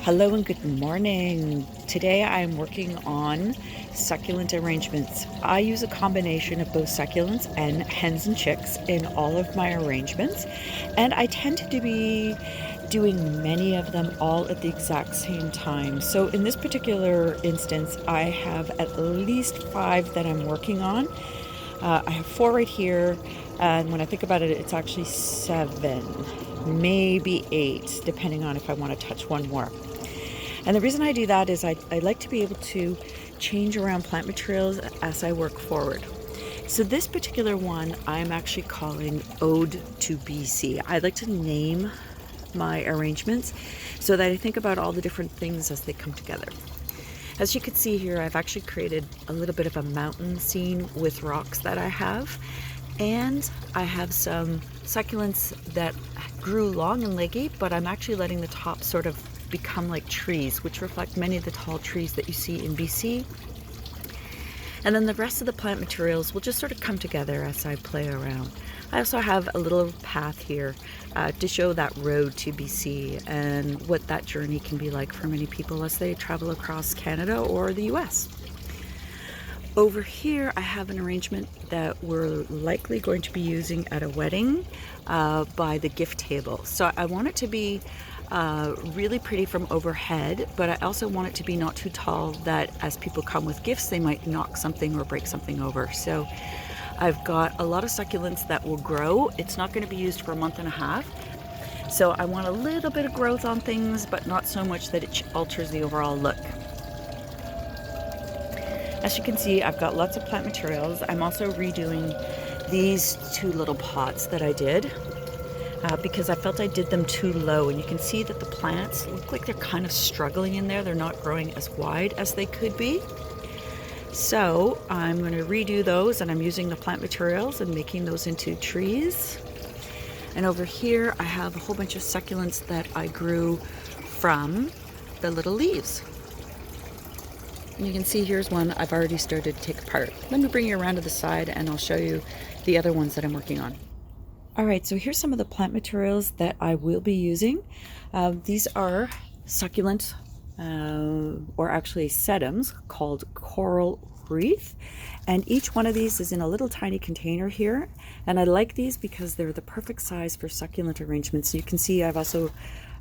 Hello and good morning. Today I'm working on succulent arrangements. I use a combination of both succulents and hens and chicks in all of my arrangements, and I tend to be doing many of them all at the exact same time. So in this particular instance, I have at least 5 that I'm working on. I have 4 right here, and when I think about it, it's actually 7, maybe 8, depending on if I want to touch one more. And the reason I do that is I like to be able to change around plant materials as I work forward. So this particular one I'm actually calling Ode to BC. I like to name my arrangements so that I think about all the different things as they come together. As you can see here, I've actually created a little bit of a mountain scene with rocks that I have. And I have some succulents that grew long and leggy, but I'm actually letting the top sort of become like trees, which reflect many of the tall trees that you see in BC. And then the rest of the plant materials will just sort of come together as I play around. I also have a little path here to show that road to BC and what that journey can be like for many people as they travel across Canada or the US. Over here, I have an arrangement that we're likely going to be using at a wedding by the gift table. So I want it to be really pretty from overhead, but I also want it to be not too tall that as people come with gifts, they might knock something or break something over. So I've got a lot of succulents that will grow. It's not going to be used for a month and a half. So I want a little bit of growth on things, but not so much that it alters the overall look. As you can see, I've got lots of plant materials. I'm also redoing these 2 little pots that I did because I felt I did them too low. And you can see that the plants look like they're kind of struggling in there. They're not growing as wide as they could be. So I'm going to redo those, and I'm using the plant materials and making those into trees. And over here, I have a whole bunch of succulents that I grew from the little leaves. And you can see here's one I've already started to take apart. Let me bring you around to the side and I'll show you the other ones that I'm working on. All right, so here's some of the plant materials that I will be using. These are succulents, or actually sedums, called coral wreath. And each one of these is in a little tiny container here. And I like these because they're the perfect size for succulent arrangements. So you can see I've also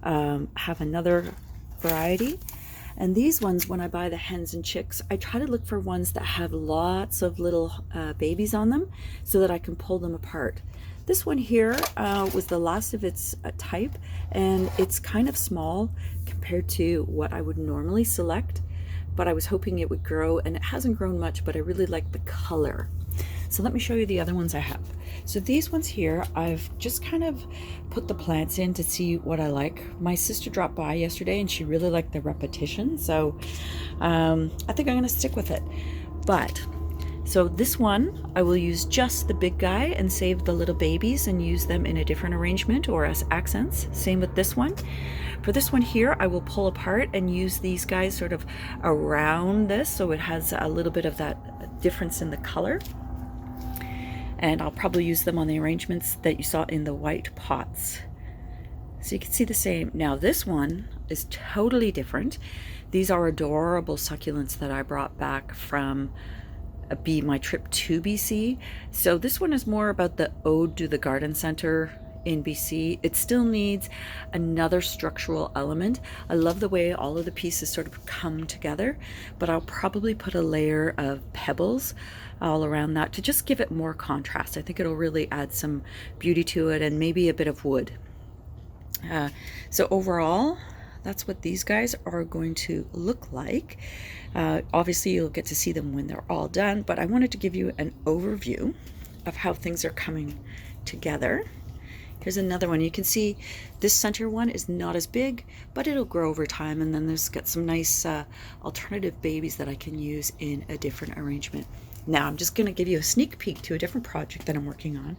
have another variety. And these ones, when I buy the hens and chicks, I try to look for ones that have lots of little babies on them so that I can pull them apart. This one here was the last of its type, and it's kind of small compared to what I would normally select, but I was hoping it would grow, and it hasn't grown much, but I really like the color. So let me show you the other ones I have. So these ones here, I've just kind of put the plants in to see what I like. My sister dropped by yesterday and she really liked the repetition. So I think I'm gonna stick with it. So this one, I will use just the big guy and save the little babies and use them in a different arrangement or as accents. Same with this one. For this one here, I will pull apart and use these guys sort of around this so it has a little bit of that difference in the color. And I'll probably use them on the arrangements that you saw in the white pots. So you can see the same. Now this one is totally different. These are adorable succulents that I brought back from my trip to BC. So this one is more about the ode to the garden center in BC. It still needs another structural element. I love the way all of the pieces sort of come together, but I'll probably put a layer of pebbles all around that to just give it more contrast. I think it'll really add some beauty to it and maybe a bit of wood. So overall, that's what these guys are going to look like. Obviously, you'll get to see them when they're all done, but I wanted to give you an overview of how things are coming together. Here's another one. You can see this center one is not as big, but it'll grow over time. And then there's got some nice alternative babies that I can use in a different arrangement. Now I'm just going to give you a sneak peek to a different project that I'm working on.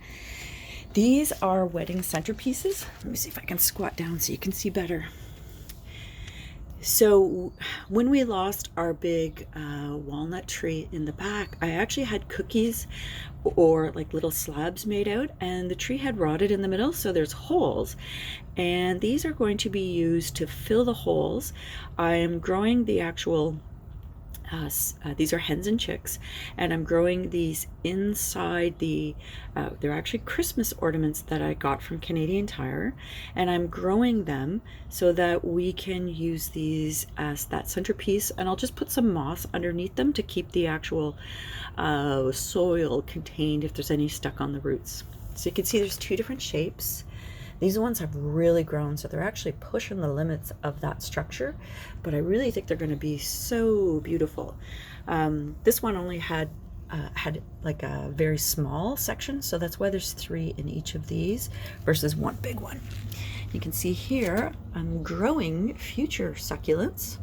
These are wedding centerpieces. Let me see if I can squat down so you can see better. So when we lost our big walnut tree in the back, I actually had cookies or like little slabs made out, and the tree had rotted in the middle, so there's holes. And these are going to be used to fill the holes. I am growing the actual these are hens and chicks, and I'm growing these inside the they're actually Christmas ornaments that I got from Canadian Tire, and I'm growing them so that we can use these as that centerpiece, and I'll just put some moss underneath them to keep the actual soil contained if there's any stuck on the roots. So you can see there's two different shapes. These ones have really grown, so they're actually pushing the limits of that structure, but I really think they're going to be so beautiful. This one only had like a very small section, so that's why there's 3 in each of these versus one big one. You can see here I'm growing future succulents,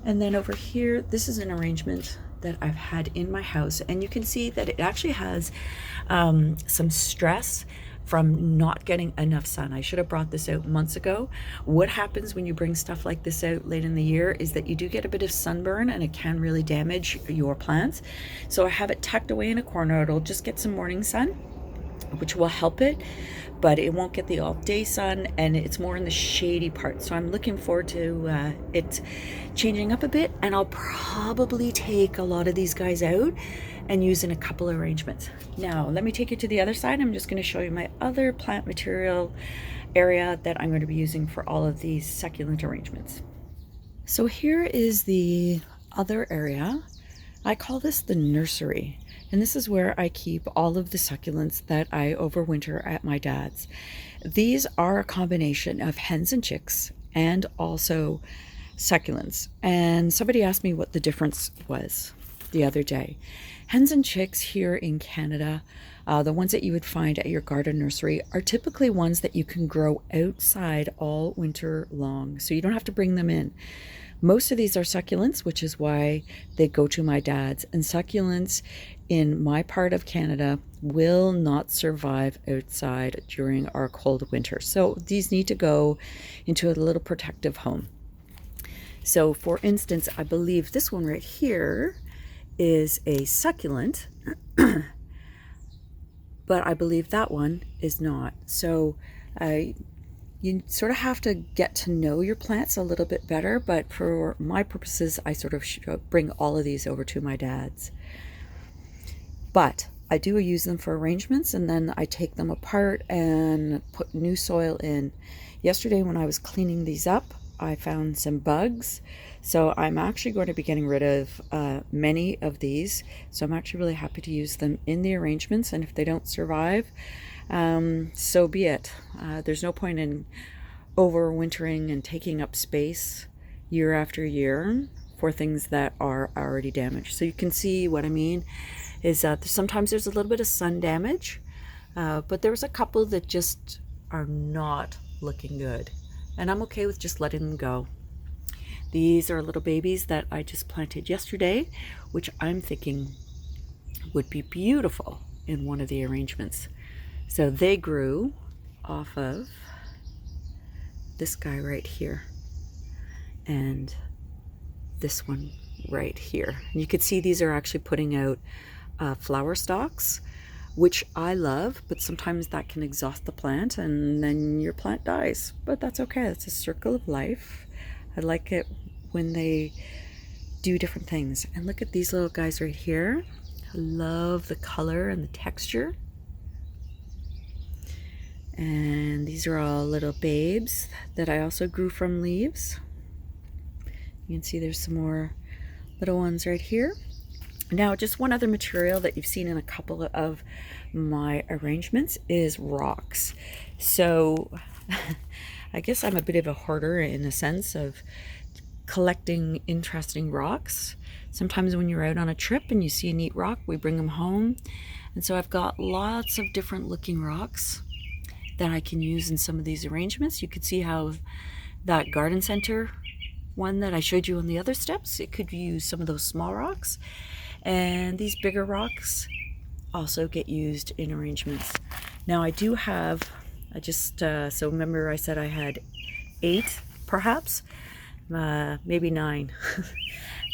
and then over here this is an arrangement that I've had in my house, and you can see that it actually has some stress from not getting enough sun. I should have brought this out months ago. What happens when you bring stuff like this out late in the year is that you do get a bit of sunburn, and it can really damage your plants. So I have it tucked away in a corner. It'll just get some morning sun, which will help it, but it won't get the all day sun, and it's more in the shady part. So I'm looking forward to it changing up a bit, and I'll probably take a lot of these guys out and use in a couple of arrangements. Now let me take you to the other side. I'm just going to show you my other plant material area that I'm going to be using for all of these succulent arrangements. So here is the other area. I call this the nursery, and this is where I keep all of the succulents that I overwinter at my dad's. These are a combination of hens and chicks and also succulents, and somebody asked me what the difference was the other day. Hens and chicks here in Canada, the ones that you would find at your garden nursery, are typically ones that you can grow outside all winter long, so you don't have to bring them in. Most of these are succulents, which is why they go to my dad's, and succulents in my part of Canada will not survive outside during our cold winter. So these need to go into a little protective home. So for instance, I believe this one right here is a succulent, but I believe that one is not. So you sort of have to get to know your plants a little bit better, but for my purposes, I sort of bring all of these over to my dad's. But I do use them for arrangements, and then I take them apart and put new soil in. Yesterday when I was cleaning these up, I found some bugs, so I'm actually going to be getting rid of many of these. So I'm actually really happy to use them in the arrangements, and if they don't survive, so be it. There's no point in overwintering and taking up space year after year for things that are already damaged. So you can see what I mean is that sometimes there's a little bit of sun damage, but there's a couple that just are not looking good, and I'm okay with just letting them go. These are little babies that I just planted yesterday, which I'm thinking would be beautiful in one of the arrangements. So they grew off of this guy right here and this one right here. And you can see these are actually putting out flower stalks, which I love, but sometimes that can exhaust the plant and then your plant dies. But that's okay. It's a circle of life. I like it when they do different things. And look at these little guys right here. I love the color and the texture. And these are all little babes that I also grew from leaves. You can see there's some more little ones right here. Now, just one other material that you've seen in a couple of my arrangements is rocks. So I guess I'm a bit of a hoarder in a sense of collecting interesting rocks. Sometimes when you're out on a trip and you see a neat rock, we bring them home. And so I've got lots of different looking rocks that I can use in some of these arrangements. You could see how that garden center one that I showed you on the other steps, it could use some of those small rocks. And these bigger rocks also get used in arrangements. Now I do have, so remember I said I had 8 perhaps. maybe 9.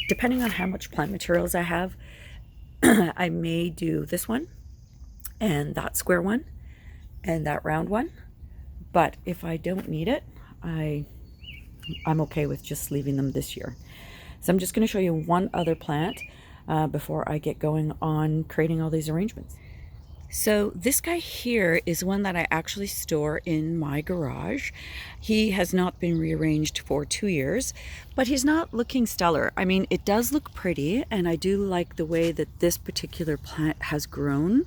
Depending on how much plant materials I have, I may do this one and that square one and that round one. But if I don't need it, I'm okay with just leaving them this year. So I'm just going to show you one other plant before I get going on creating all these arrangements. So this guy here is one that I actually store in my garage. He has not been rearranged for 2 years, but he's not looking stellar. I mean, it does look pretty, and I do like the way that this particular plant has grown,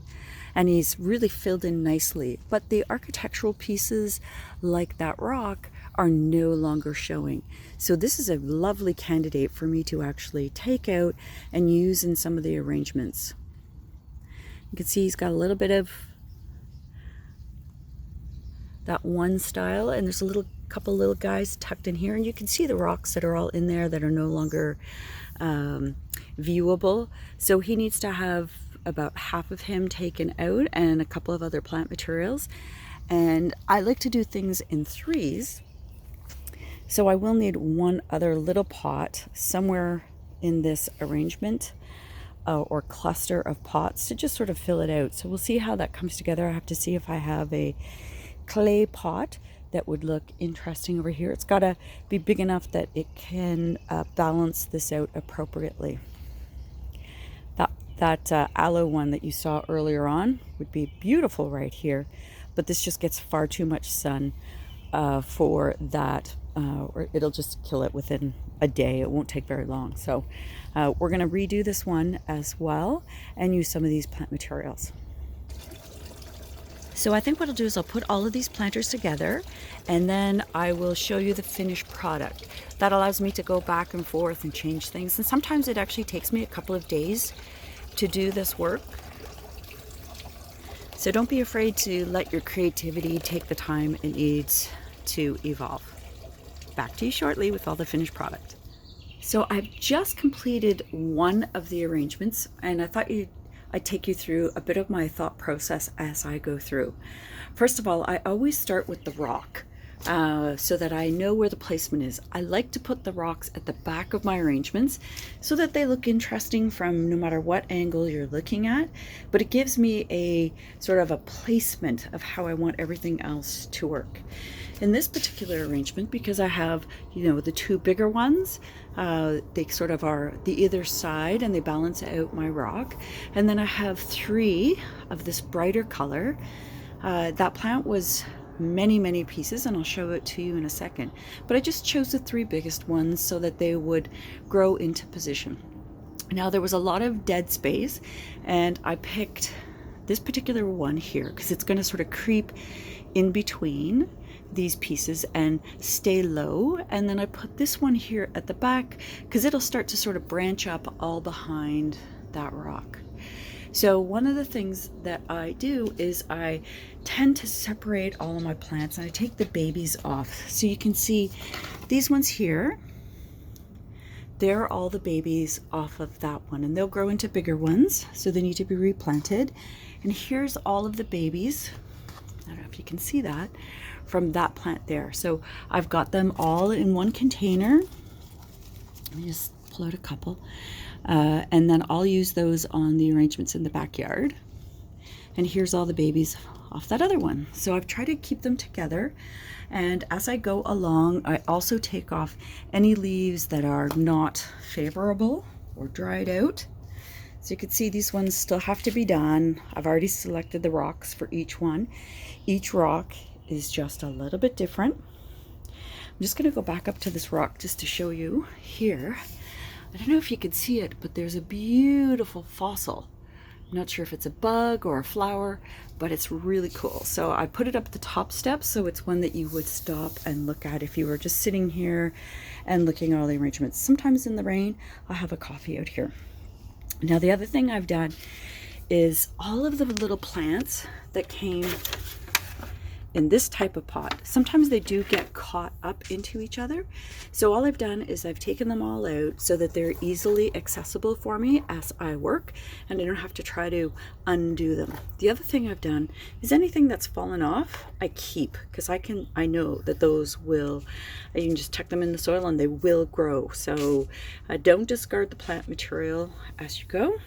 and he's really filled in nicely. But the architectural pieces, like that rock, are no longer showing. So this is a lovely candidate for me to actually take out and use in some of the arrangements. You can see he's got a little bit of that one style, and there's a couple little guys tucked in here, and you can see the rocks that are all in there that are no longer viewable. So he needs to have about half of him taken out and a couple of other plant materials. And I like to do things in 3s. So I will need one other little pot somewhere in this arrangement or cluster of pots to just sort of fill it out. So we'll see how that comes together. I have to see if I have a clay pot that would look interesting over here. It's got to be big enough that it can balance this out appropriately. That aloe one that you saw earlier on would be beautiful right here, but this just gets far too much sun for that, or it'll just kill it within a day. It won't take very long. So we're going to redo this one as well and use some of these plant materials. So I think what I'll do is I'll put all of these planters together, and then I will show you the finished product. That allows me to go back and forth and change things, and sometimes it actually takes me a couple of days to do this work. So don't be afraid to let your creativity take the time it needs to evolve. Back to you shortly with all the finished product. So I've just completed one of the arrangements, and I thought I'd take you through a bit of my thought process as I go through. First of all, I always start with the rock so that I know where the placement is. I like to put the rocks at the back of my arrangements so that they look interesting from no matter what angle you're looking at, but it gives me a sort of a placement of how I want everything else to work. In this particular arrangement, because I have, the 2 bigger ones, they sort of are the either side and they balance out my rock. And then I have 3 of this brighter color. That plant was many pieces, and I'll show it to you in a second. But I just chose the 3 biggest ones so that they would grow into position. Now there was a lot of dead space, and I picked this particular one here because it's going to sort of creep in between these pieces and stay low. And then I put this one here at the back because it'll start to sort of branch up all behind that rock. So one of the things that I do is I tend to separate all of my plants, and I take the babies off. So you can see these ones here, they're all the babies off of that one, and they'll grow into bigger ones, so they need to be replanted. And here's all of the babies, I don't know if you can see that, from that plant there. So I've got them all in one container. Let me just pull out a couple. And then I'll use those on the arrangements in the backyard. And here's all the babies off that other one. So I've tried to keep them together. And as I go along, I also take off any leaves that are not favorable or dried out. So you can see these ones still have to be done. I've already selected the rocks for each one. Each rock is just a little bit different. I'm just going to go back up to this rock just to show you here. I don't know if you can see it, but there's a beautiful fossil. I'm not sure if it's a bug or a flower, but it's really cool. So I put it up at the top steps, so it's one that you would stop and look at if you were just sitting here and looking at all the arrangements. Sometimes in the rain, I'll have a coffee out here. Now the other thing I've done is all of the little plants that came in this type of pot, sometimes they do get caught up into each other. So all I've done is I've taken them all out so that they're easily accessible for me as I work, and I don't have to try to undo them. The other thing I've done is anything that's fallen off, I keep, because I know that those will, you can just tuck them in the soil and they will grow. So don't discard the plant material as you go.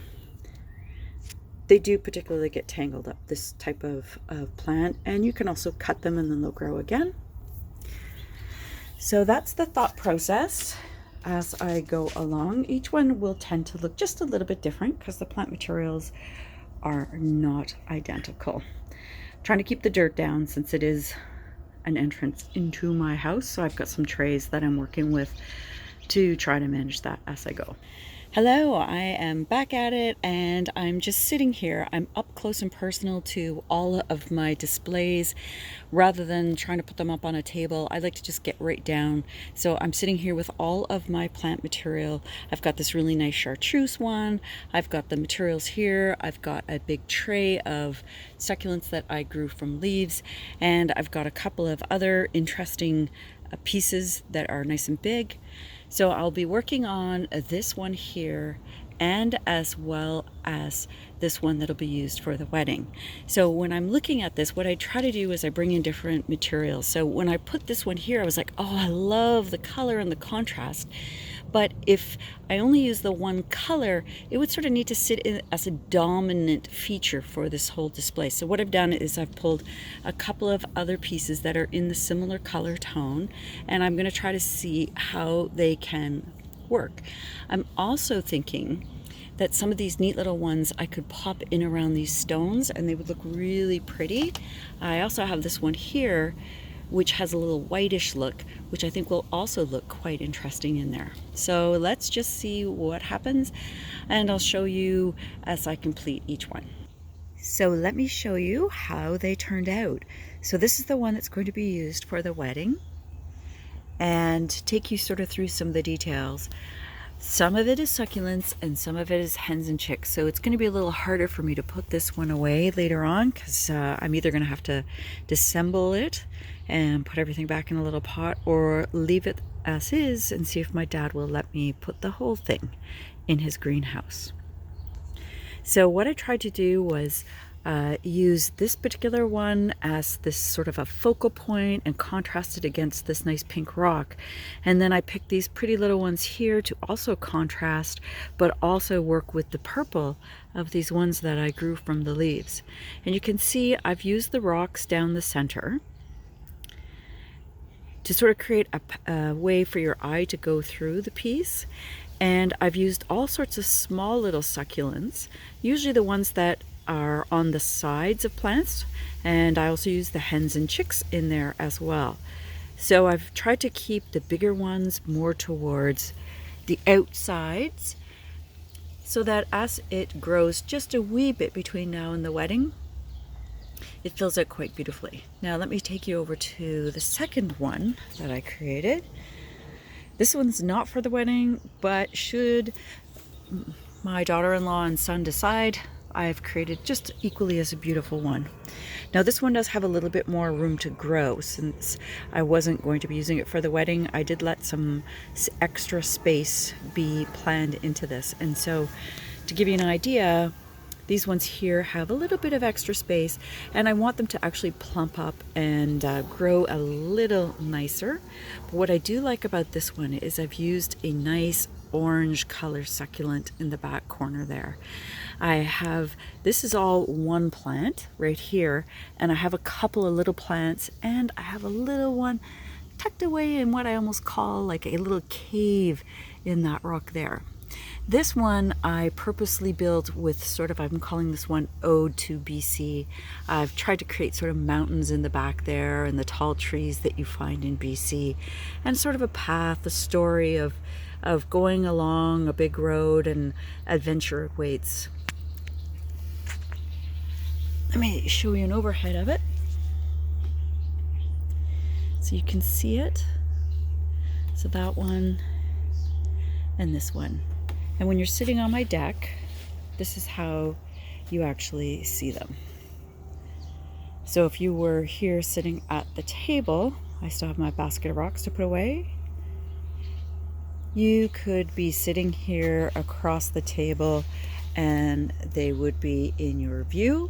They do particularly get tangled up, this type of plant, and you can also cut them and then they'll grow again. So that's the thought process as I go along. Each one will tend to look just a little bit different because the plant materials are not identical. I'm trying to keep the dirt down since it is an entrance into my house, so I've got some trays that I'm working with to try to manage that as I go. Hello, I am back at it, and I'm just sitting here. I'm up close and personal to all of my displays. Rather than trying to put them up on a table, I like to just get right down. So I'm sitting here with all of my plant material. I've got this really nice chartreuse one. I've got the materials here. I've got a big tray of succulents that I grew from leaves, and I've got a couple of other interesting pieces that are nice and big. So I'll be working on this one here, and as well as this one that'll be used for the wedding. So when I'm looking at this, what I try to do is I bring in different materials. So when I put this one here, I was like, oh, I love the color and the contrast. But if I only use the one color, it would sort of need to sit in as a dominant feature for this whole display. So what I've done is I've pulled a couple of other pieces that are in the similar color tone, and I'm going to try to see how they can work. I'm also thinking that some of these neat little ones I could pop in around these stones and they would look really pretty. I also have this one here which has a little whitish look, which I think will also look quite interesting in there. So let's just see what happens, and I'll show you as I complete each one. So let me show you how they turned out. So this is the one that's going to be used for the wedding, and take you sort of through some of the details. Some of it is succulents and some of it is hens and chicks. So it's going to be a little harder for me to put this one away later on, because I'm either going to have to disassemble it and put everything back in a little pot, or leave it as is and see if my dad will let me put the whole thing in his greenhouse. So what I tried to do was use this particular one as this sort of a focal point and contrast it against this nice pink rock. And then I picked these pretty little ones here to also contrast, but also work with the purple of these ones that I grew from the leaves. And you can see I've used the rocks down the center to sort of create a way for your eye to go through the piece. And I've used all sorts of small little succulents, usually the ones that are on the sides of plants, and I also use the hens and chicks in there as well. So I've tried to keep the bigger ones more towards the outsides, so that as it grows just a wee bit between now and the wedding, it fills out quite beautifully. Now let me take you over to the second one that I created. This one's not for the wedding, but should my daughter-in-law and son decide, I've created just equally as a beautiful one. Now this one does have a little bit more room to grow. Since I wasn't going to be using it for the wedding, I did let some extra space be planned into this. And so to give you an idea, these ones here have a little bit of extra space, and I want them to actually plump up and grow a little nicer. But what I do like about this one is I've used a nice orange color succulent in the back corner there. This is all one plant right here, and I have a couple of little plants, and I have a little one tucked away in what I almost call like a little cave in that rock there. This one I purposely built with sort of, I'm calling this one Ode to BC. I've tried to create sort of mountains in the back there and the tall trees that you find in BC, and sort of a path, a story of going along a big road and adventure awaits. Let me show you an overhead of it so you can see it. So that one and this one. And when you're sitting on my deck, this is how you actually see them. So if you were here sitting at the table, I still have my basket of rocks to put away. You could be sitting here across the table and they would be in your view.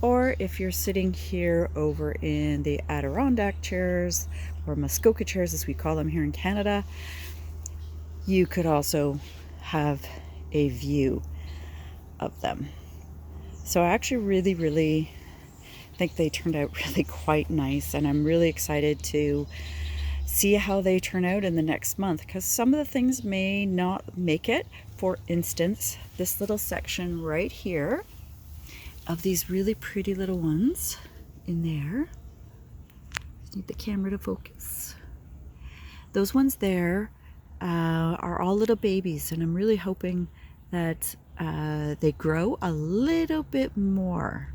Or if you're sitting here over in the Adirondack chairs, or Muskoka chairs as we call them here in Canada, you could also have a view of them. So I actually really think they turned out really quite nice, and I'm really excited to see how they turn out in the next month, because some of the things may not make it. For instance, this little section right here of these really pretty little ones in there. Just need the camera to focus. Those ones there are all little babies, and I'm really hoping that they grow a little bit more.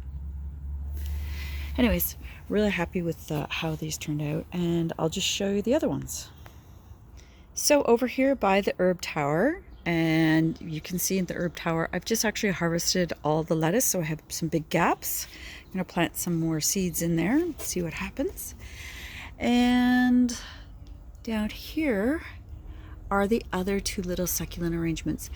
Anyways, really happy with how these turned out, and I'll just show you the other ones. So over here by the herb tower, and you can see in the herb tower, I've just actually harvested all the lettuce, so I have some big gaps. I'm gonna plant some more seeds in there, see what happens. And down here are the other two little succulent arrangements.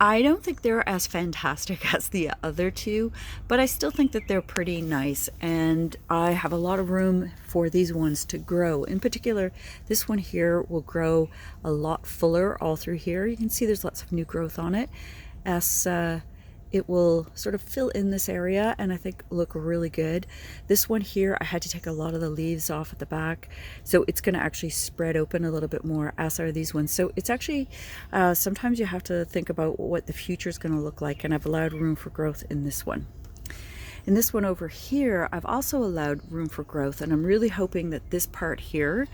I don't think they're as fantastic as the other two, but I still think that they're pretty nice, and I have a lot of room for these ones to grow. In particular, this one here will grow a lot fuller all through here. You can see there's lots of new growth on it as it will sort of fill in this area, and I think look really good. This one here, I had to take a lot of the leaves off at the back, so it's going to actually spread open a little bit more, as are these ones. So it's actually, sometimes you have to think about what the future is going to look like, and I've allowed room for growth in this one. In this one over here, I've also allowed room for growth, and I'm really hoping that this part here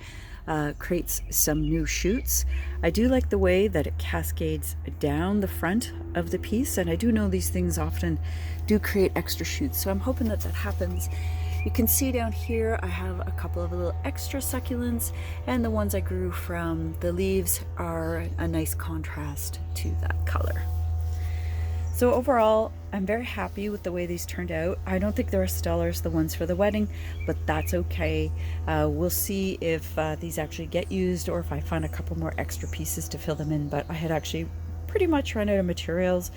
creates some new shoots. I do like the way that it cascades down the front of the piece, and I do know these things often do create extra shoots, so I'm hoping that that happens. You can see down here I have a couple of little extra succulents, and the ones I grew from the leaves are a nice contrast to that color. So overall, I'm very happy with the way these turned out. I don't think they're as stellar as the ones for the wedding, but that's okay. We'll see if these actually get used, or if I find a couple more extra pieces to fill them in. But I had actually pretty much run out of materials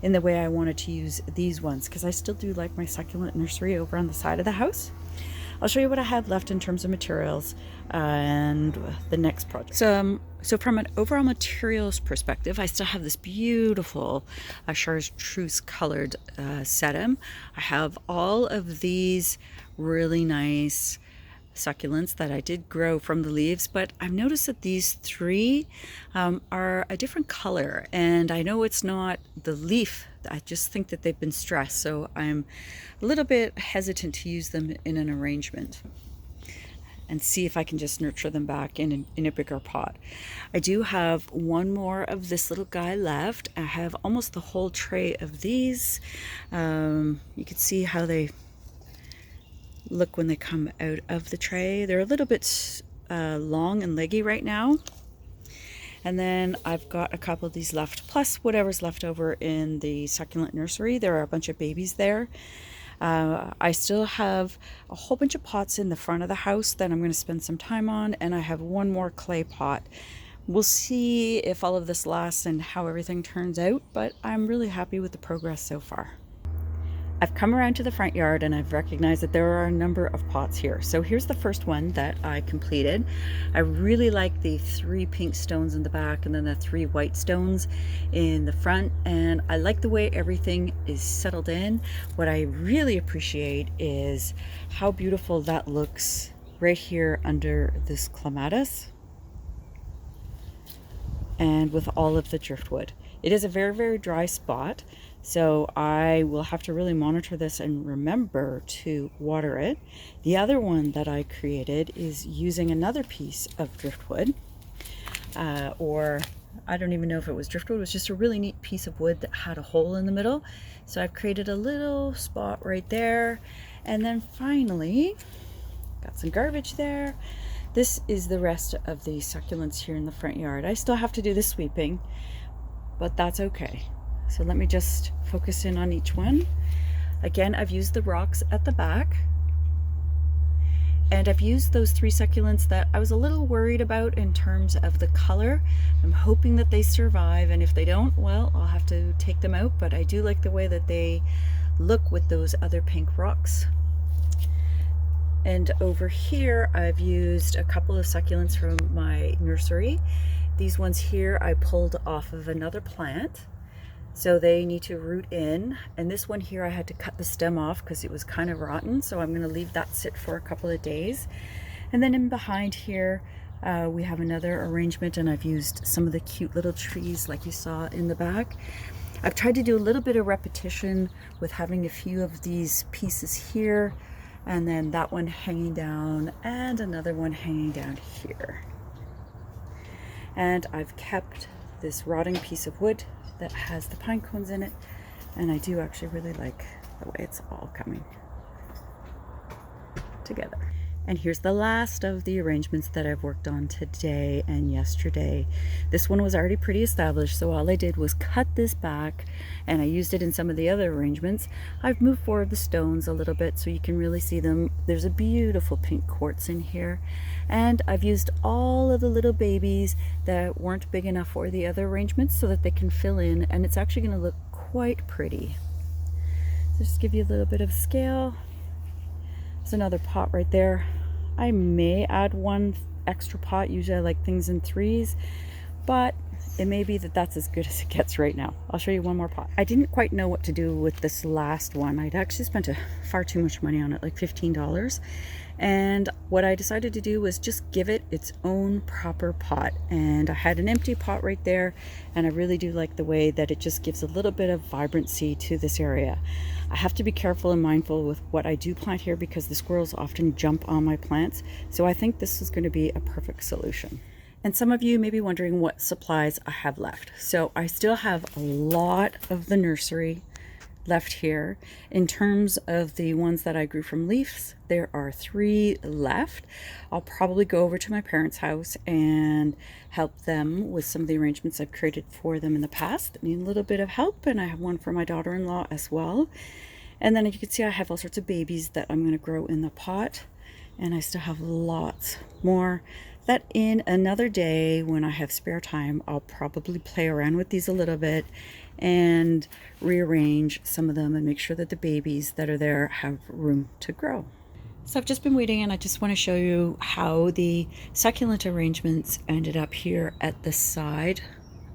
in the way I wanted to use these ones, because I still do like my succulent nursery over on the side of the house. I'll show you what I had left in terms of materials and the next project. So from an overall materials perspective, I still have this beautiful chartreuse colored sedum. I have all of these really nice succulents that I did grow from the leaves, but I've noticed that these three are a different color, and I know it's not the leaf. I just think that they've been stressed, so I'm a little bit hesitant to use them in an arrangement and see if I can just nurture them back in a bigger pot. I do have one more of this little guy left. I have almost the whole tray of these. You can see how they look when they come out of the tray. They're a little bit long and leggy right now. And then I've got a couple of these left, plus whatever's left over in the succulent nursery. There are a bunch of babies there. I still have a whole bunch of pots in the front of the house that I'm going to spend some time on, and I have one more clay pot. We'll see if all of this lasts and how everything turns out, but I'm really happy with the progress so far. I've come around to the front yard and I've recognized that there are a number of pots here. So here's the first one that I completed. I really like the 3 pink stones in the back and then the 3 white stones in the front, and I like the way everything is settled in. What I really appreciate is how beautiful that looks right here under this clematis and with all of the driftwood. It is a very dry spot, so I will have to really monitor this and remember to water it. The other one that I created is using another piece of driftwood, or I don't even know if it was driftwood. It was just a really neat piece of wood that had a hole in the middle. So I've created a little spot right there. And then finally, got some garbage there. This is the rest of the succulents here in the front yard. I still have to do the sweeping, but that's okay. So let me just focus in on each one. Again, I've used the rocks at the back And I've used those 3 succulents that I was a little worried about in terms of the color. I'm hoping that they survive, and if they don't, well, I'll have to take them out, but I do like the way that they look with those other pink rocks. And over here, I've used a couple of succulents from my nursery. These ones here I pulled off of another plant, so they need to root in. And this one here I had to cut the stem off because it was kind of rotten, so I'm going to leave that sit for a couple of days. And then in behind here we have another arrangement, and I've used some of the cute little trees like you saw in the back. I've tried to do a little bit of repetition with having a few of these pieces here, and then that one hanging down and another one hanging down here. And I've kept this rotting piece of wood that has the pine cones in it, and I do actually really like the way it's all coming together. And here's the last of the arrangements that I've worked on today and yesterday. This one was already pretty established, so all I did was cut this back, and I used it in some of the other arrangements. I've moved forward the stones a little bit so you can really see them. There's a beautiful pink quartz in here, and I've used all of the little babies that weren't big enough for the other arrangements so that they can fill in, and it's actually going to look quite pretty. So just give you a little bit of scale. There's another pot right there. I may add one extra pot. Usually I like things in 3s, but it may be that that's as good as it gets right now. I'll show you one more pot. I didn't quite know what to do with this last one. I'd actually spent far too much money on it, like $15. And what I decided to do was just give it its own proper pot. And I had an empty pot right there, and I really do like the way that it just gives a little bit of vibrancy to this area. I have to be careful and mindful with what I do plant here because the squirrels often jump on my plants. So I think this is going to be a perfect solution. And some of you may be wondering what supplies I have left. So I still have a lot of the nursery left here. In terms of the ones that I grew from leaves, there are 3 left. I'll probably go over to my parents' house and help them with some of the arrangements I've created for them in the past that need a little bit of help, and I have one for my daughter-in-law as well. And then you can see I have all sorts of babies that I'm going to grow in the pot, and I still have lots more that in another day when I have spare time I'll probably play around with these a little bit and rearrange some of them and make sure that the babies that are there have room to grow. So I've just been waiting, and I just want to show you how the succulent arrangements ended up here at the side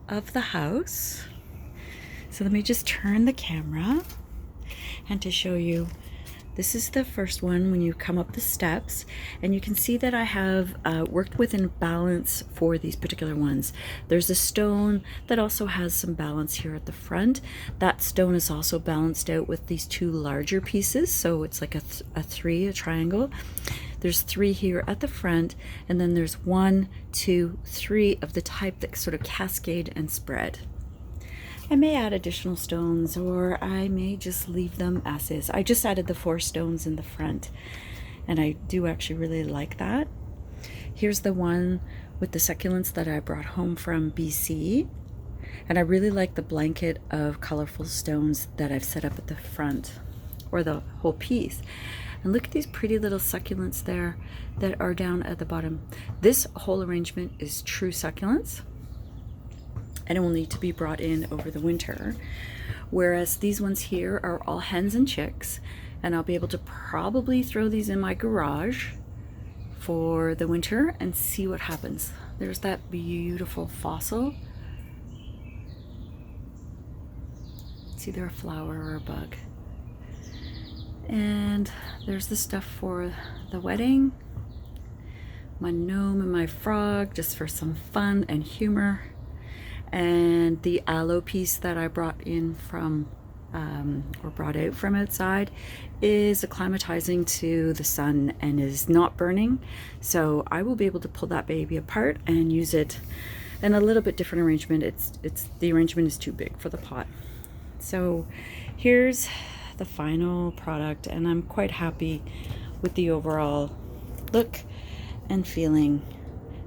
of the house. So let me just turn the camera, and to show you, this is the first one when you come up the steps, and you can see that I have worked within balance for these particular ones. There's a stone that also has some balance here at the front. That stone is also balanced out with these 2 larger pieces, so it's like a triangle. There's 3 here at the front, and then there's 1, 2, 3 of the type that sort of cascade and spread. I may add additional stones, or I may just leave them as is. I just added the 4 stones in the front, and I do actually really like that. Here's the one with the succulents that I brought home from BC, and I really like the blanket of colorful stones that I've set up at the front, or the whole piece. And look at these pretty little succulents there that are down at the bottom. This whole arrangement is true succulents, and it will need to be brought in over the winter, whereas these ones here are all hens and chicks, and I'll be able to probably throw these in my garage for the winter and see what happens. There's that beautiful fossil. It's either a flower or a bug. And there's the stuff for the wedding, my gnome and my frog, just for some fun and humor. And the aloe piece that I brought in from or brought out from outside is acclimatizing to the sun and is not burning, so I will be able to pull that baby apart and use it in a little bit different arrangement. It's the arrangement is too big for the pot. So here's the final product, and I'm quite happy with the overall look and feeling.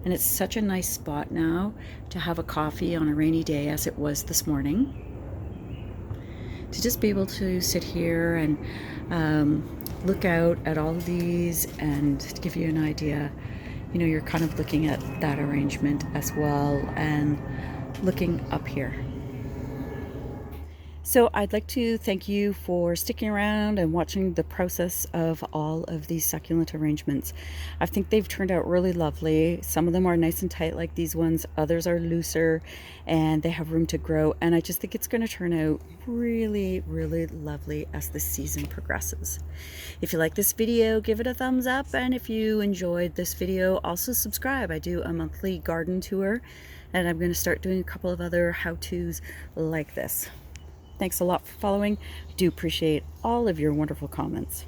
And it's such a nice spot now to have a coffee on a rainy day, as it was this morning, to just be able to sit here and look out at all of these, and to give you an idea, you know, you're kind of looking at that arrangement as well, and looking up here. So I'd like to thank you for sticking around and watching the process of all of these succulent arrangements. I think they've turned out really lovely. Some of them are nice and tight like these ones, others are looser and they have room to grow, and I just think it's going to turn out really, really lovely as the season progresses. If you like this video, give it a thumbs up, and if you enjoyed this video, also subscribe. I do a monthly garden tour, and I'm going to start doing a couple of other how-tos like this. Thanks a lot for following. I do appreciate all of your wonderful comments.